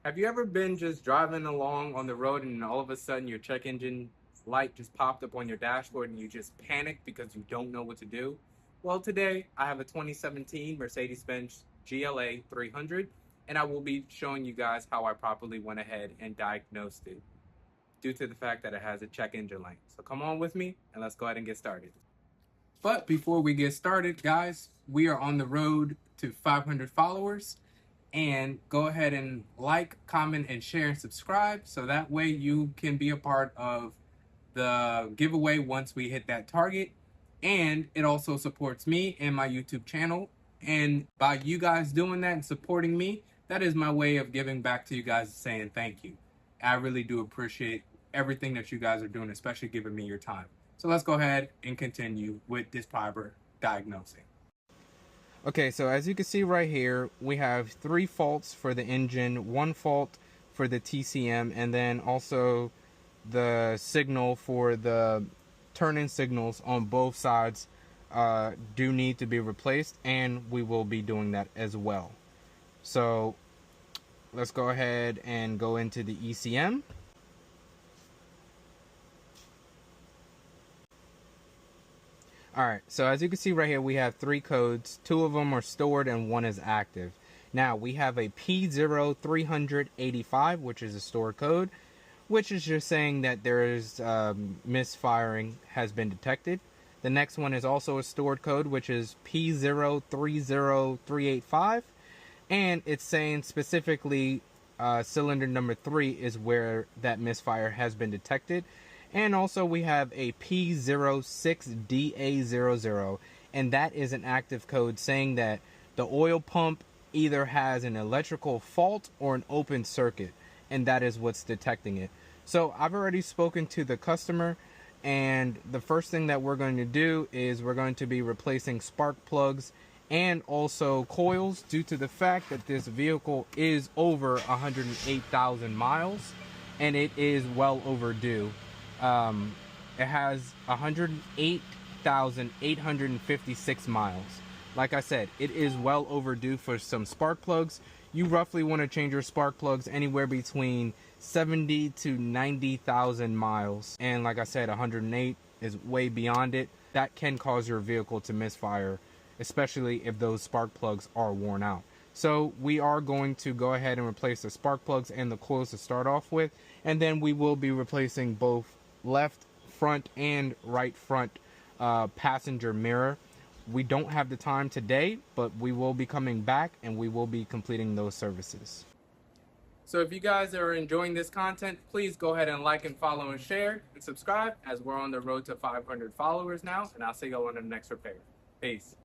Have you ever been just driving along on the road and all of a sudden your check engine light just popped up on your dashboard and you just panic because you don't know what to do? Well, today I have a 2017 Mercedes GLA 300 and I will be showing you guys how I properly went ahead and diagnosed it due to the fact that it has a check engine light. So come on with me and let's go ahead and get started. But before we get started, guys, we are on the road to 500 followers. And go ahead and like, comment, and share and subscribe so that way you can be a part of the giveaway once we hit that target. And it also supports me and my YouTube channel. And by you guys doing that and supporting me, that is my way of giving back to you guys, saying thank you. I really do appreciate everything that you guys are doing, especially giving me your time. So let's go ahead and continue with this fiber diagnosing. Okay, so as you can see right here, we have 3 faults for the engine, 1 fault for the TCM, and then also the signal for the turn-in signals on both sides do need to be replaced, and we will be doing that as well. So let's go ahead and go into the ECM. Alright, so as you can see right here, we have 3 codes. 2 of them are stored and 1 is active. Now, we have a P030085, which is a stored code, which is just saying that there is misfiring has been detected. The next one is also a stored code, which is P030085, and it's saying specifically cylinder number 3 is where that misfire has been detected. And also we have a P06DA00, and that is an active code saying that the oil pump either has an electrical fault or an open circuit, and that is what's detecting it. So I've already spoken to the customer, and the first thing that we're going to do is we're going to be replacing spark plugs and also coils due to the fact that this vehicle is over 108,000 miles and it is well overdue. It has 108,856 miles. Like I said, it is well overdue for some spark plugs. You roughly want to change your spark plugs anywhere between 70 to 90,000 miles. And like I said, 108 is way beyond it. That can cause your vehicle to misfire, especially if those spark plugs are worn out. So we are going to go ahead and replace the spark plugs and the coils to start off with. And then we will be replacing both left front and right front passenger mirror. We don't have the time today, but we will be coming back and we will be completing those services. So if you guys are enjoying this content, please go ahead and like and follow and share and subscribe, as we're on the road to 500 followers now, and I'll see you all on the next repair. Peace.